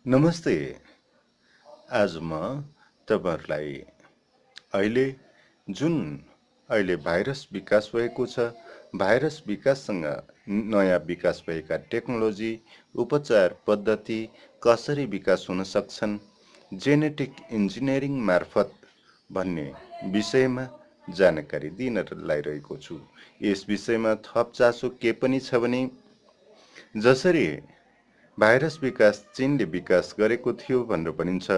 नमस्ते। आज म तपाईहरुलाई अहिले जुन अहिले भाइरस विकास भएको छ, भाइरस विकाससँग नयाँ विकास भएका टेक्नोलोजी, उपचार पद्धति कसरी विकास हुन सक्छन्, जेनेटिक इन्जिनियरिङ मार्फत भन्ने विषयमा जानकारी दिन लागिरहेको छु। यस विषयमा थप चासो के पनि छ भने जसरी भाइरस विकास चीनले विकास गरेको थियो भनेर भनिन्छ,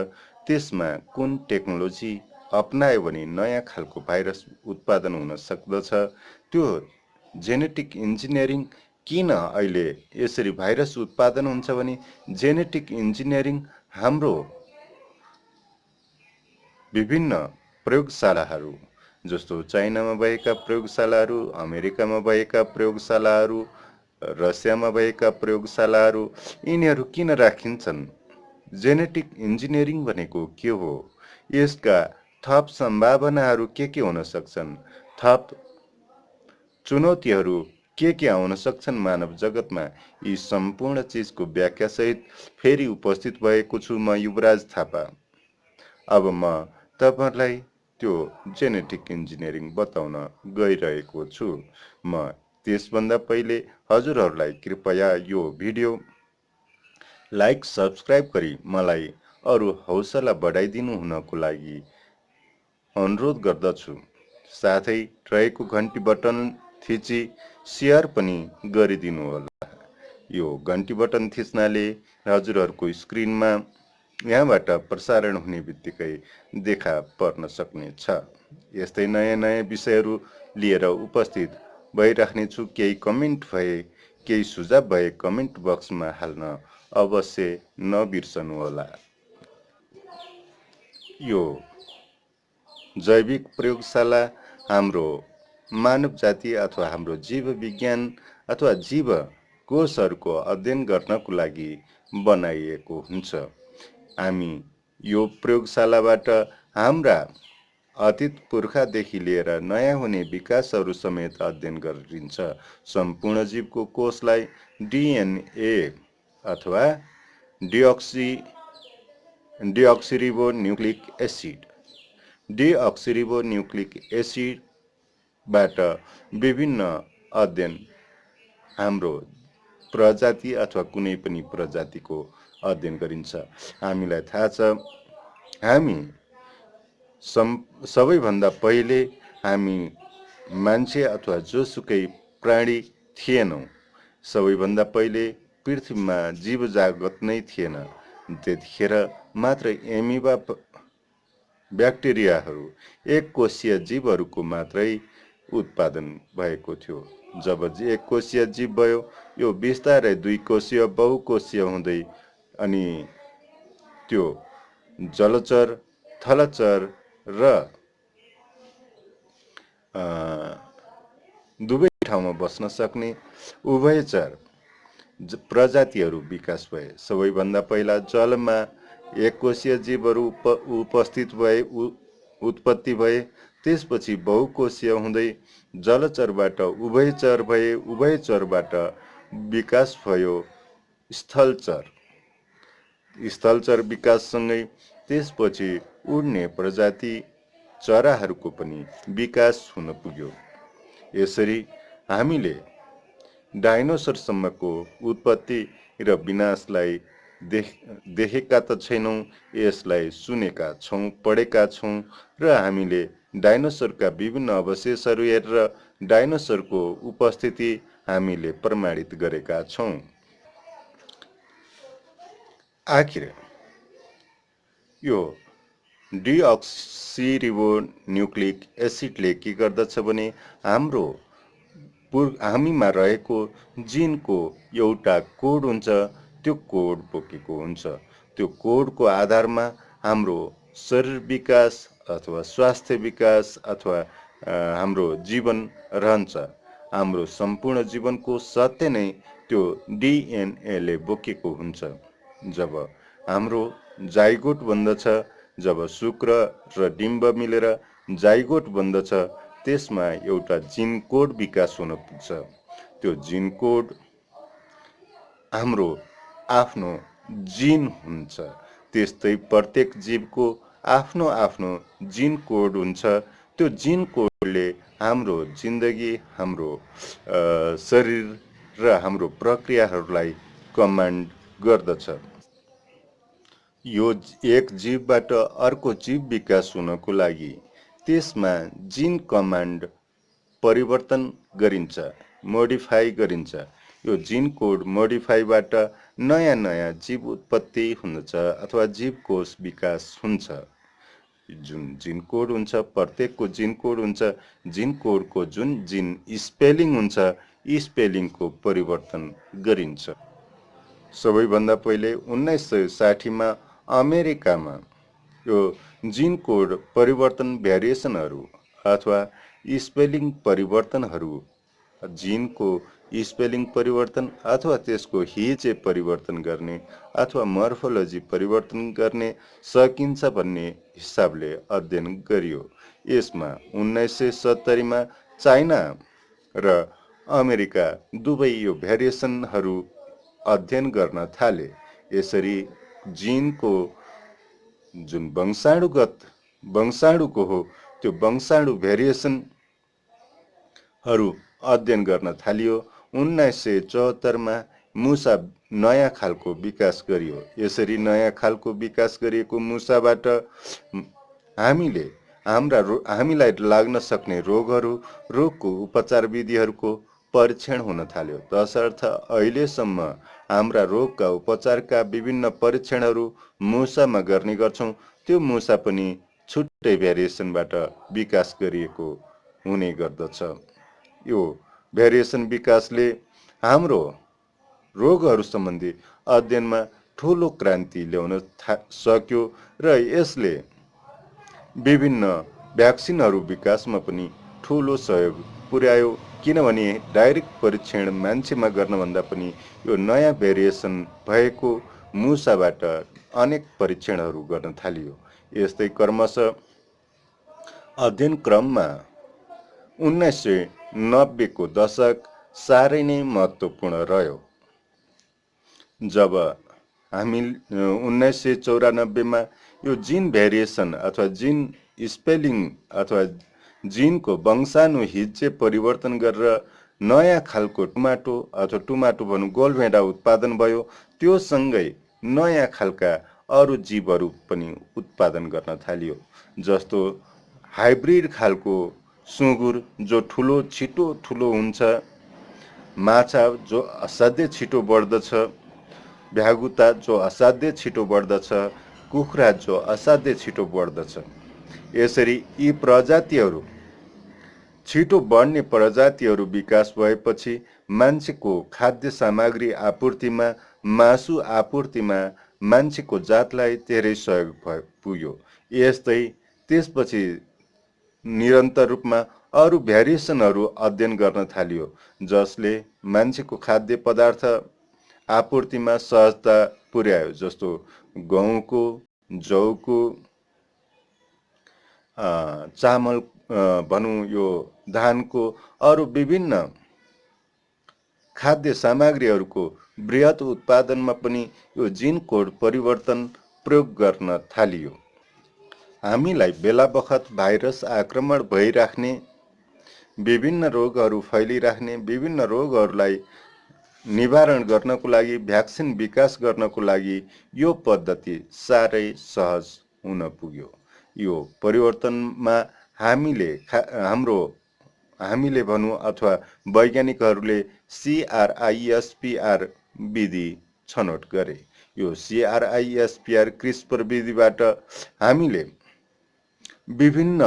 त्यसमा कुन टेक्नोलोजी अपनायो भने नयाँ खालको भाइरस उत्पादन हुन सक्दछ, त्यो जेनेटिक इन्जिनियरिङ किन अहिले यसरी भाइरस उत्पादन हुन्छ भने जेनेटिक इन्जिनियरिङ हाम्रो विभिन्न प्रयोगशालाहरू जस्तो चाइनामा भएका प्रयोगशालाहरू, अमेरिकामा भएका प्रयोगशालाहरू, रसियामा भएका प्रयोगशालाहरू यिनीहरू किन राखिन्छन्? जेनेटिक इन्जिनियरिङ भनेको के हो? यसका थप सम्भावनाहरू के हुन सक्छन्? थप चुनौतीहरू के आउन सक्छन् मानव जगतमा? यी सम्पूर्ण चिजको व्याख्या सहित फेरि उपस्थित भएको छु म युवराज थापा। अब म तपाईहरुलाई त्यो जेनेटिक इन्जिनियरिङ बताउन गइरहेको छु। म त्यसभन्दा पहिले हजुरहरूलाई कृपया यो भिडियो लाइक सब्स्क्राइब गरी मलाई अरू हौसला बढाइदिनु हुनको लागि अनुरोध गर्दछु। साथै रहेको घण्टी बटन थिची शेयर पनि गरिदिनु होला। यो घण्टी बटन थिच्नाले हजुरहरूको स्क्रिनमा यहाँबाट प्रसारण हुने बित्तिकै देखा पर्न सक्नेछ। यस्तै नयाँ नयाँ विषयहरू लिएर उपस्थित भइराख्नेछु। केही कमेन्ट भए, केही सुझाव भए कमेन्ट बक्समा हाल्न अवश्य नबिर्सनुहोला। यो जैविक प्रयोगशाला हाम्रो मानव जाति अथवा हाम्रो जीव विज्ञान अथवा जीव कोषहरूको अध्ययन गर्नको लागि बनाइएको हुन्छ। हामी यो प्रयोगशालाबाट हाम्रा अतीत पुर्खादेखि लिएर नयाँ हुने विकासहरू समेत अध्ययन गरिन्छ। सम्पूर्ण जीवको कोषलाई डिएनए अथवा डिअक्सिरिबोन्युक्लिक एसिडबाट विभिन्न अध्ययन हाम्रो प्रजाति अथवा कुनै पनि प्रजातिको अध्ययन गरिन्छ। हामीलाई थाहा छ, हामी सबैभन्दा पहिले हामी मान्छे अथवा जोसुकै प्राणी थिएनौँ। सबैभन्दा पहिले पृथ्वीमा जीव जागत नै थिएन। त्यतिखेर मात्र एमिबा ब्याक्टेरियाहरू, एक कोषीय जीवहरूको मात्रै उत्पादन भएको थियो। जब एक कोषीय जीव भयो, यो बिस्तारै दुई कोषीय, बहुकोषीय हुँदै अनि त्यो जलचर, थलचर र दुवै ठाउँमा बस्न सक्ने उभयचर प्रजातिहरू विकास भए। सबैभन्दा पहिला जलमा एक कोषीय जीवहरू उत्पत्ति भए। त्यसपछि बहुकोषीय हुँदै जलचरबाट उभयचर भए। उभयचरबाट विकास भयो स्थलचर। स्थलचर विकाससँगै त्यसपछि उड्ने प्रजाति चराहरूको पनि विकास हुन पुग्यो। यसरी हामीले डाइनोसरसम्मको उत्पत्ति र विनाशलाई देखेका त छैनौँ, यसलाई सुनेका छौँ, पढेका छौँ र हामीले डाइनोसरका विभिन्न अवशेषहरू हेरेर डाइनोसरको उपस्थिति हामीले प्रमाणित गरेका छौँ। आखिर यो डिअक्सिरिबोन्युक्लिक एसिडले के गर्दछ भने हामीमा रहेको जिनको एउटा कोड हुन्छ, त्यो कोड बोकेको हुन्छ। त्यो कोडको आधारमा हाम्रो शरीर विकास अथवा स्वास्थ्य विकास अथवा हाम्रो जीवन रहन्छ। हाम्रो सम्पूर्ण जीवनको सत्य नै त्यो डिएनएले बोकेको हुन्छ। जब हाम्रो जाइगोट बन्दछ, जब शुक्र र डिम्ब मिलेर जाइगोट बन्दछ, त्यसमा एउटा जिन कोड विकास हुन पुग्छ। त्यो जिन कोड हाम्रो आफ्नो जिन हुन्छ। त्यस्तै प्रत्येक जीवको आफ्नो आफ्नो जिन कोड हुन्छ। त्यो जिन कोडले हाम्रो जिन्दगी, हाम्रो शरीर र हाम्रो प्रक्रियाहरूलाई कमान्ड गर्दछ। यो एक जीवबाट अर्को जीव विकास हुनको लागि त्यसमा जिन कमान्ड परिवर्तन गरिन्छ, मोडिफाई गरिन्छ। यो जिन कोड मोडिफाईबाट नयाँ नयाँ जीव उत्पत्ति हुन्छ अथवा जीवकोष विकास हुन्छ। जुन जिन कोड हुन्छ, प्रत्येकको जिन कोड हुन्छ। जिन कोडको जुन जिन स्पेलिङ हुन्छ, स्पेलिङको परिवर्तन गरिन्छ। सबैभन्दा पहिले 1960 मा अमेरिकामा यो जिन कोड परिवर्तन भ्यारिएसनहरू अथवा स्पेलिङ परिवर्तनहरू, जिनको स्पेलिङ परिवर्तन अथवा त्यसको हिज्जे परिवर्तन गर्ने अथवा मर्फोलोजी परिवर्तन गर्ने सकिन्छ भन्ने हिसाबले अध्ययन गरियो। यसमा 1970 मा चाइना र अमेरिका दुवै यो भ्यारिएसनहरू अध्ययन गर्न थाले। यसरी जिनको जुन वंशाणुको हो त्यो वंशाणु भेरिएसनहरू अध्ययन गर्न थालियो। 1974 मा मुसा नयाँ खालको विकास गरियो। यसरी नयाँ खालको विकास गरिएको मुसाबाट हामीलाई लाग्न सक्ने रोगहरू, रोगको उपचार विधिहरूको परीक्षण हुन थाल्यो। तसर्थ अहिलेसम्म हाम्रा रोगका उपचारका विभिन्न परीक्षणहरू मुसामा गर्ने गर्छौँ। त्यो मुसा पनि छुट्टै भ्यारिएसनबाट विकास गरिएको हुने गर्दछ। यो भ्यारिएसन विकासले हाम्रो रोगहरू सम्बन्धी अध्ययनमा ठुलो क्रान्ति ल्याउन सक्यो र यसले विभिन्न भ्याक्सिनहरू विकासमा पनि ठुलो सहयोग पुर्यायो। किनभने डाइरेक्ट परीक्षण मान्छेमा गर्नभन्दा पनि यो नयाँ भेरिएसन भएको मुसाबाट अनेक परीक्षणहरू गर्न थालियो। यस्तै क्रमशः अध्ययन क्रममा 1990 को दशक साह्रै नै महत्त्वपूर्ण रह्यो। जब हामी 1994 मा यो जिन भेरिएसन अथवा जिन स्पेलिङ अथवा जिनको वंशाणु हिज्जे परिवर्तन गरेर नयाँ खालको टुमाटो भनौँ गोलभेडा उत्पादन भयो। त्यो सँगै नयाँ खालका अरू जीवहरू पनि उत्पादन गर्न थालियो। जस्तो हाइब्रिड खालको सुँगुर जो छिटो ठुलो हुन्छ, माछा जो असाध्यै छिटो बढ्दछ, भ्यागुता जो असाध्यै छिटो बढ्दछ, कुखुरा जो असाध्यै छिटो बढ्दछ। यसरी यी प्रजातिहरू छिटो बढ्ने प्रजातिहरू विकास भएपछि मान्छेको खाद्य सामग्री आपूर्तिमा, मासु आपूर्तिमा मान्छेको जातलाई धेरै सहयोग पुग्यो। यस्तै त्यसपछि निरन्तर रूपमा अरू भ्यारिएसनहरू अध्ययन गर्न थालियो, जसले मान्छेको खाद्य पदार्थ आपूर्तिमा सहजता पुर्यायो। जस्तो गहुँको, जौको, चामल भनौँ यो धानको, अरू विभिन्न खाद्य सामग्रीहरूको बृहत उत्पादनमा पनि यो जिन कोड परिवर्तन प्रयोग गर्न थालियो। हामीलाई बेला बखत भाइरस आक्रमण भइराख्ने, विभिन्न रोगहरू फैलिराख्ने, विभिन्न रोगहरूलाई निवारण गर्नको लागि, भ्याक्सिन विकास गर्नको लागि यो पद्धति साह्रै सहज हुन पुग्यो। यो परिवर्तनमा हामीले भनौँ अथवा वैज्ञानिकहरूले CRISPR विधि छनौट गरे। यो CRISPR क्रिस्पर विधिबाट हामीले विभिन्न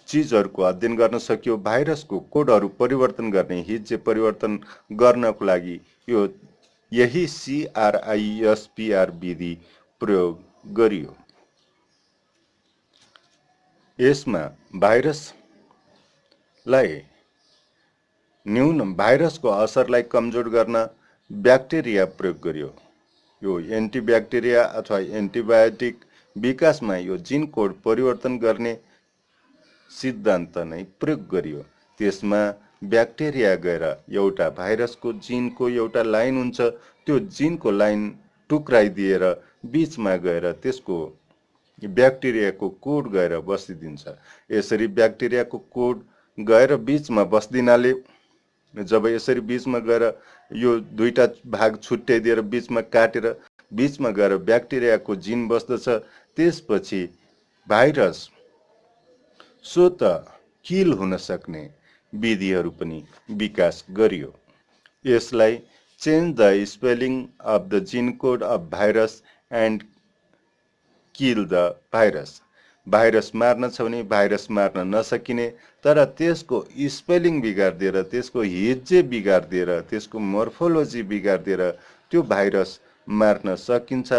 चिजहरूको अध्ययन गर्न सक्यो। भाइरसको कोडहरू परिवर्तन गर्ने, हिज्जे परिवर्तन गर्नको लागि यही CRISPR विधि प्रयोग गरियो। यसमा भाइरसको असरलाई कमजोर गर्न ब्याक्टेरिया प्रयोग गरियो। यो एन्टिब्याक्टेरिया अथवा एन्टिबायोटिक विकासमा यो जिन कोड परिवर्तन गर्ने सिद्धान्त नै प्रयोग गरियो। त्यसमा ब्याक्टेरिया गएर एउटा भाइरसको जिनको एउटा लाइन हुन्छ, त्यो जिनको लाइन टुक्राइदिएर बीचमा गएर त्यसको ब्याक्टेरियाको कोड गएर बसिदिन्छ। यसरी ब्याक्टेरियाको कोड गएर बीचमा बस्दिनाले जब यसरी बीचमा गएर यो दुईटा भाग छुट्याइदिएर बीचमा काटेर बीचमा गएर ब्याक्टेरियाको जिन बस्दछ। त्यसपछि भाइरस स्वत किल हुन सक्ने विधिहरू पनि विकास गरियो। यसलाई change the spelling of the gene code of virus and kill the virus. Virus मार्न छ भने भाइरस मार्न नसकिने तर त्यसको स्पेलिङ बिगारिदिएर त्यसको हिज्जे बिगारिदिएर त्यसको मोर्फोलोजी बिगारिदिएर त्यो भाइरस मार्न सकिन्छ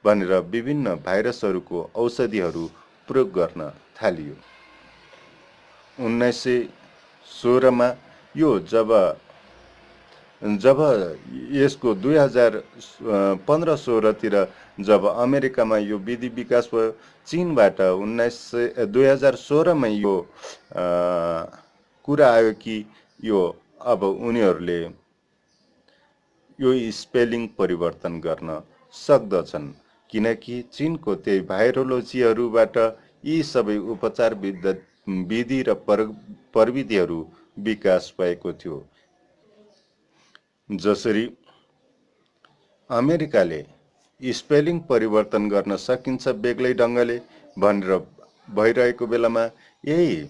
भनेर विभिन्न भाइरसहरूको औषधिहरू प्रयोग गर्न थालियो। 1916 मा यो जब यसको 2015-16 तिर जब अमेरिकामा यो विधि विकास भयो, चीनबाट 2016 मा यो कुरा आयो कि यो अब उनीहरूले यो स्पेलिङ परिवर्तन गर्न सक्दछन् किनकि चीनको त्यही भाइरोलोजीहरूबाट यी सबै उपचार विधि र प्रविधिहरू विकास भएको थियो। जसरी अमेरिकाले स्पेलिङ परिवर्तन गर्न सकिन्छ बेग्लै ढङ्गले भनेर भइरहेको बेलामा यही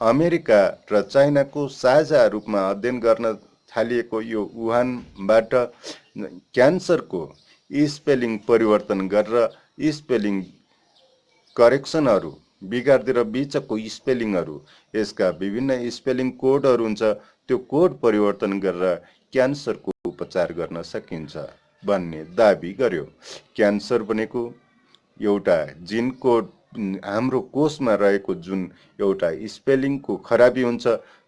अमेरिका र चाइनाको साझा रूपमा अध्ययन गर्न थालिएको यो वुहानबाट क्यान्सरको स्पेलिङ परिवर्तन गरेर स्पेलिङ करेक्सनहरू बिगारिदिएर बीचको स्पेलिङहरू यसका विभिन्न स्पेलिङ कोडहरू हुन्छ त्यो कोड परिवर्तन गरेर क्यान्सरको उपचार गर्न सकिन्छ भन्ने दाबी गर्यो। क्यान्सर भनेको एउटा जिन कोड हाम्रो कोषमा रहेको जुन एउटा स्पेलिङको खराबी हुन्छ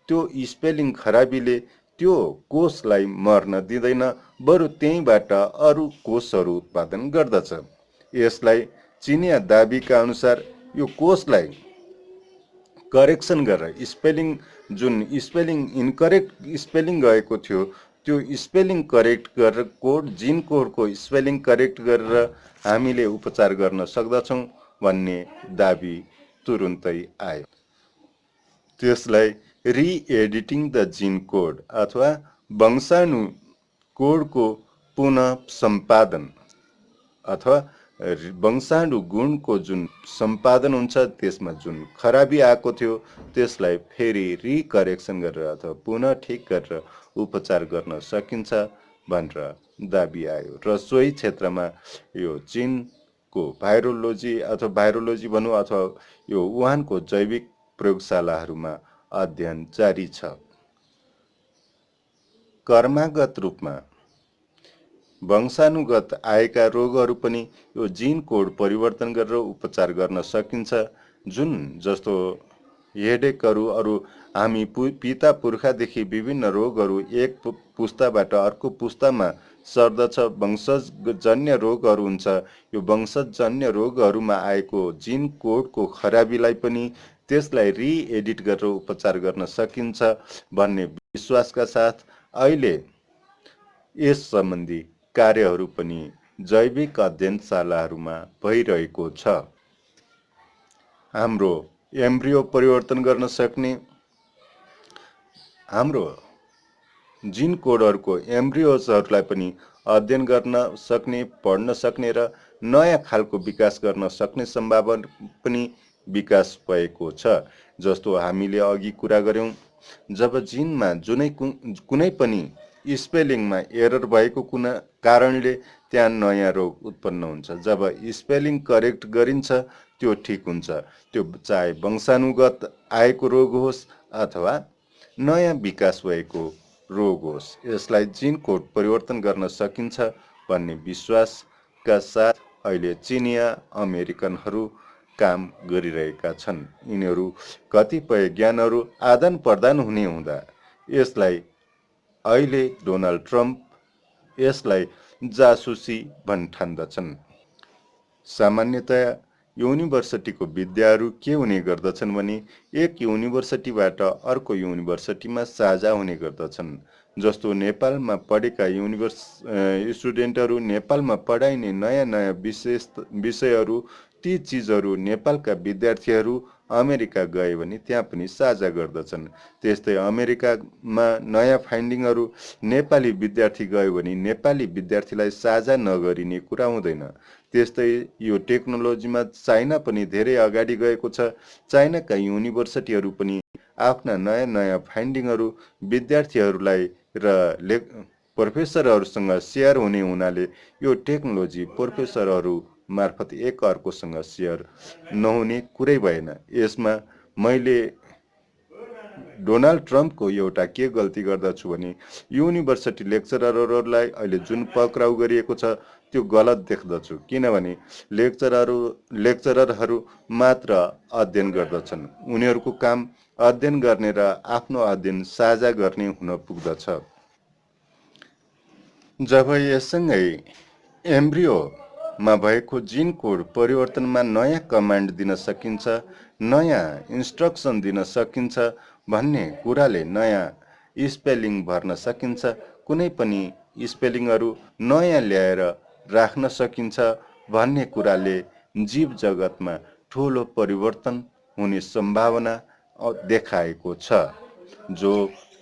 त्यो स्पेलिङ खराबीले त्यो कोषलाई मर्न दिँदैन बरु त्यहीबाट अरू कोषहरू उत्पादन गर्दछ। यसलाई चिनिया दाबीका अनुसार यो कोषलाई करेक्सन गरेर स्पेलिङ जुन स्पेलिङ इनकरेक्ट स्पेलिङ गएको थियो त्यो स्पेलिङ करेक्ट गरेर कोड जिन कोडको स्पेलिङ करेक्ट गरेर हामीले उपचार गर्न सक्दछौँ भन्ने दाबी तुरुन्तै आयो। त्यसलाई रिएडिटिङ द जिन कोड अथवा वंशाणु कोडको पुनः सम्पादन अथवा वंशाणु गुणको जुन सम्पादन हुन्छ त्यसमा जुन खराबी आएको थियो त्यसलाई फेरि रिकरेक्सन गरेर अथवा पुनः ठिक गरेर उपचार गर्न सकिन्छ भनेर दाबी आयो र सोही क्षेत्रमा यो चीनको भाइरोलोजी भनौँ अथवा यो वुहानको जैविक प्रयोगशालाहरूमा अध्ययन जारी छ। कर्मागत रूपमा वंशानुगत आएका रोगहरू पनि यो जिन कोड परिवर्तन गरेर उपचार गर्न सकिन्छ। जुन जस्तो हेडेकहरू अरू हामी पिता पुर्खादेखि विभिन्न रोगहरू एक पुस्ताबाट अर्को पुस्तामा सर्दछ वंशजन्य रोगहरू हुन्छ। यो वंशजन्य रोगहरूमा आएको जिन कोडको खराबीलाई पनि त्यसलाई रिएडिट गरेर उपचार गर्न सकिन्छ भन्ने विश्वासका साथ अहिले यस सम्बन्धी कार्यहरू पनि जैविक अध्ययनशालाहरूमा भइरहेको छ। हाम्रो एम्ब्रियो परिवर्तन गर्न सक्ने हाम्रो जिन कोडहरूको एम्ब्रियोजहरूलाई पनि अध्ययन गर्न सक्ने पढ्न सक्ने र नयाँ खालको विकास गर्न सक्ने सम्भावना पनि विकास भएको छ। जस्तो हामीले अघि कुरा गर्यौं जब जिनमा कुनै पनि स्पेलिङमा एरर भएको कारणले त्यहाँ नयाँ रोग उत्पन्न हुन्छ। जब स्पेलिङ करेक्ट गरिन्छ त्यो ठिक हुन्छ। त्यो चाहे वंशानुगत आएको रोग होस् अथवा नयाँ विकास भएको रोग होस् यसलाई जिन कोड परिवर्तन गर्न सकिन्छ भन्ने विश्वासका साथ अहिले चिनिया अमेरिकनहरू काम गरिरहेका छन्। यिनीहरू कतिपय ज्ञानहरू आदान प्रदान हुने हुँदा यसलाई अहिले डोनाल्ड ट्रम्प यसलाई जासुसी ठान्दछन्। सामान्यतया युनिभर्सिटीको विद्याहरू के हुने गर्दछन् भने एक युनिभर्सिटीबाट अर्को युनिभर्सिटीमा साझा हुने गर्दछन्। जस्तो नेपालमा पढेका स्टुडेन्टहरू नेपालमा पढाइने नयाँ नयाँ विषयहरू ती चिजहरू नेपालका विद्यार्थीहरू अमेरिका गए भने त्यहाँ पनि साझा गर्दछन्। त्यस्तै अमेरिकामा नयाँ फाइन्डिङहरू नेपाली विद्यार्थी गयो भने नेपाली विद्यार्थीलाई साझा नगरिने कुरा हुँदैन। त्यस्तै यो टेक्नोलोजीमा चाइना पनि धेरै अगाडि गएको छ। चाइनाका युनिभर्सिटीहरू पनि आफ्ना नयाँ नयाँ फाइन्डिङहरू विद्यार्थीहरूलाई र प्रोफेसरहरूसँग सेयर हुने हुनाले यो टेक्नोलोजी प्रोफेसरहरू मार्फत एक अर्कोसँग सेयर नहुने कुरै भएन। यसमा मैले डोनाल्ड ट्रम्पको एउटा के गल्ती गर्दछु भने युनिभर्सिटी लेक्चररहरूलाई अहिले जुन पक्राउ गरिएको छ त्यो गलत देख्दछु। किनभने लेक्चररहरू मात्र अध्ययन गर्दछन्। उनीहरूको काम अध्ययन गर्ने र आफ्नो अध्ययन साझा गर्ने हुन पुग्दछ। जब यससँगै एम्ब्रियोमा भएको जिन कोड परिवर्तनमा नयाँ कमान्ड दिन सकिन्छ, नयाँ इन्स्ट्रक्सन दिन सकिन्छ भन्ने कुराले नयाँ स्पेलिङ भर्न सकिन्छ, कुनै पनि स्पेलिङहरू नयाँ ल्याएर राख्न सकिन्छ भन्ने कुराले जीव जगतमा ठुलो परिवर्तन हुने सम्भावना देखाएको छ। जो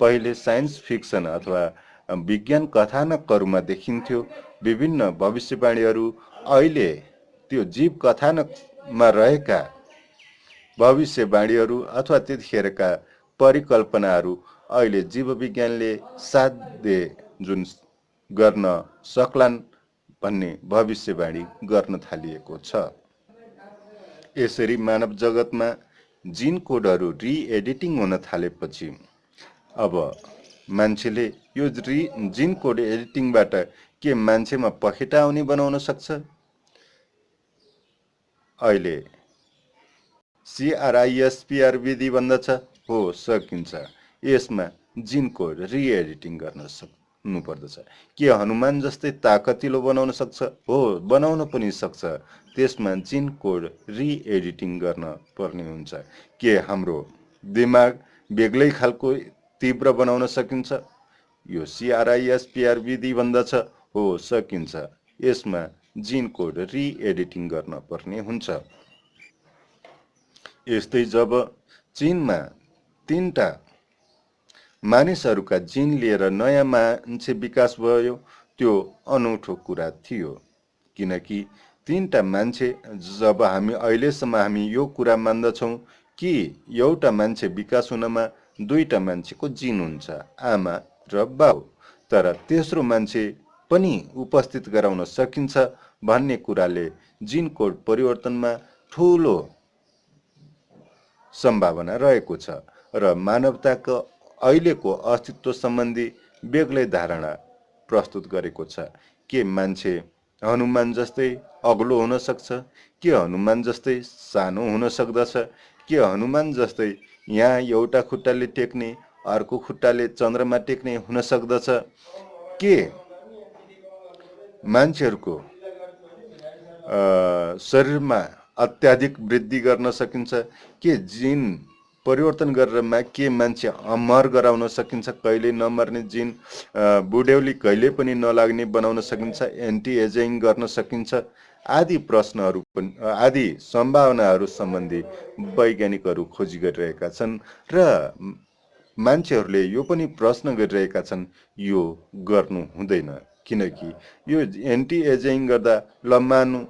पहिले साइन्स फिक्सन अथवा विज्ञान कथानकहरूमा देखिन्थ्यो विभिन्न भविष्यवाणीहरू, अहिले त्यो जीव कथानकमा रहेका भविष्यवाणीहरू अथवा त्यतिखेरका परिकल्पनाहरू अहिले जीव विज्ञानले साध्य जुन गर्न सक्लान् भन्ने भविष्यवाणी गर्न थालिएको छ। यसरी मानव जगतमा जिन कोडहरू रिएडिटिङ हुन थालेपछि अब मान्छेले यो जिन कोड एडिटिङबाट के मान्छेमा पखेटा आउने बनाउन सक्छ? अहिले CRISPR विधि भन्दछ, हो सकिन्छ। यसमा जिन कोड रिएडिटिङ गर्न सक्नु पर्दछ। के हनुमान जस्तै ताकतिलो बनाउन सक्छ? हो, बनाउन पनि सक्छ। त्यसमा जिन कोड रिएडिटिङ गर्न पर्ने हुन्छ। के हाम्रो दिमाग बेग्लै खालको तीव्र बनाउन सकिन्छ? यो CRISPR विधि भन्दछ, हो सकिन्छ। यसमा जिन कोड रिएडिटिङ गर्न पर्ने हुन्छ। यस्तै जब चीनमा 3टा मानिसहरूका जिन लिएर नयाँ मान्छे विकास भयो, त्यो अनौठो कुरा थियो। किनकि 3टा मान्छे, जब अहिलेसम्म हामी यो कुरा मान्दछौँ कि एउटा मान्छे विकास हुनमा 2टा मान्छेको जिन हुन्छ, आमा र बाउ, तर तेस्रो मान्छे पनि उपस्थित गराउन सकिन्छ भन्ने कुराले जिन कोड परिवर्तनमा ठुलो सम्भावना रहेको छ र मानवताको अहिलेको अस्तित्व सम्बन्धी बेग्लै धारणा प्रस्तुत गरेको छ। के मान्छे हनुमान जस्तै अग्लो हुन सक्छ? के हनुमान जस्तै सानो हुन सक्दछ? के हनुमान जस्तै यहाँ एउटा खुट्टाले टेक्ने अर्को खुट्टाले चन्द्रमा टेक्ने हुन सक्दछ? के मान्छेहरूको शरीरमा अत्याधिक वृद्धि गर्न सकिन्छ? के जिन परिवर्तन गरेरमा के मान्छे अमर गराउन सकिन्छ? कहिले नमर्ने जिन, बुढ्यौली कहिले पनि नलाग्ने बनाउन सकिन्छ? एन्टी एजिङ गर्न सकिन्छ? आदि प्रश्नहरू पनि, आदि सम्भावनाहरू सम्बन्धी वैज्ञानिकहरू खोजी गरिरहेका छन् र मान्छेहरूले यो पनि प्रश्न गरिरहेका छन्, यो गर्नु हुँदैन। किनकि यो एन्टी एजिङ गर्दा लम्बानु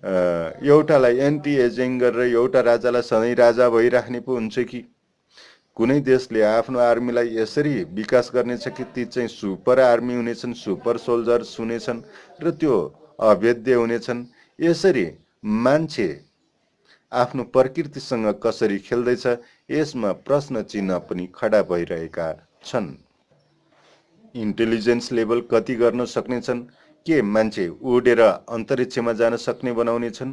एउटालाई एन्टी एजिङ गरेर एउटा राजालाई सधैँ राजा भइराख्ने पो हुन्छ कि? कुनै देशले आफ्नो आर्मीलाई यसरी विकास गर्नेछ कि ती चाहिँ सुपर आर्मी हुनेछन्, सुपर सोल्जर्स हुनेछन् र त्यो अभेद्य हुनेछन्। यसरी मान्छे आफ्नो प्रकृतिसँग कसरी खेल्दैछ, यसमा प्रश्न चिन्ह पनि खडा भइरहेका छन्। इन्टेलिजेन्स लेभल कति गर्न सक्नेछन्? के मान्छे उडेर अन्तरिक्षमा जान सक्ने बनाउने छन्?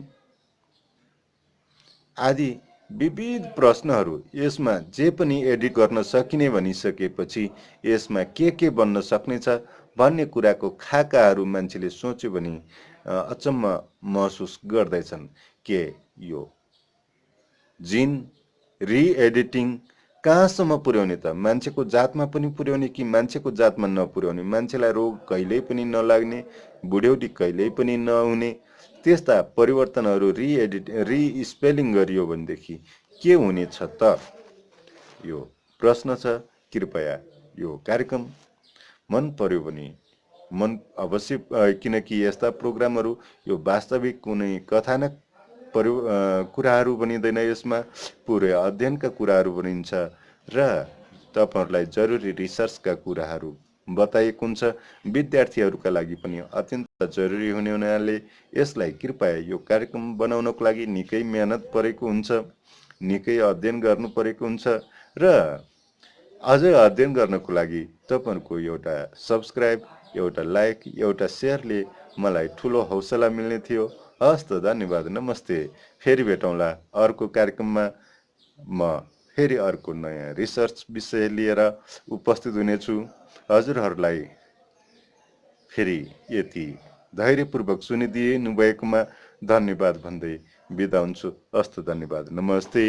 आदि विविध प्रश्नहरू। यसमा जे पनि एडिट गर्न सकिने भनिसकेपछि यसमा के बन्न सक्नेछ भन्ने कुराको खाकाहरू मान्छेले सोच्यो भने अचम्म महसुस गर्दैछन्। के यो जिन रिएडिटिङ कहाँसम्म पुर्याउने त? मान्छेको जातमा पनि पुर्याउने कि मान्छेको जातमा नपुर्याउने? मान्छेलाई रोग कहिल्यै पनि नलाग्ने, बुढ्यौली कहिल्यै पनि नहुने त्यस्ता परिवर्तनहरू रिस्पेलिङ गरियो भनेदेखि के हुनेछ त? यो प्रश्न छ। कृपया यो कार्यक्रम मन पर्यो भने मन अवश्य किनकि यस्ता प्रोग्रामहरू यो वास्तविक कुनै कथानक कुराहरू बनिँदैन, यसमा पुरै अध्ययनका कुराहरू बनिन्छ र तपाईँहरूलाई जरुरी रिसर्चका कुराहरू बताइएको हुन्छ। विद्यार्थीहरूका लागि पनि अत्यन्त जरुरी हुने हुनाले यसलाई कृपया यो कार्यक्रम बनाउनको लागि निकै मेहनत परेको हुन्छ, निकै अध्ययन गर्नु परेको हुन्छ र अझै अध्ययन गर्नको लागि तपाईँहरूको एउटा सब्सक्राइब, एउटा लाइक, एउटा सेयरले मलाई ठुलो हौसला मिल्ने थियो। हस् त, धन्यवाद, नमस्ते। फेरि भेटौँला अर्को कार्यक्रममा। म फेरि अर्को नयाँ रिसर्च विषय लिएर उपस्थित हुनेछु। हजुरहरूलाई फेरि यति धैर्यपूर्वक सुनिदिनु भएकोमा धन्यवाद भन्दै बिदा हुन्छु। हस्त, धन्यवाद, नमस्ते।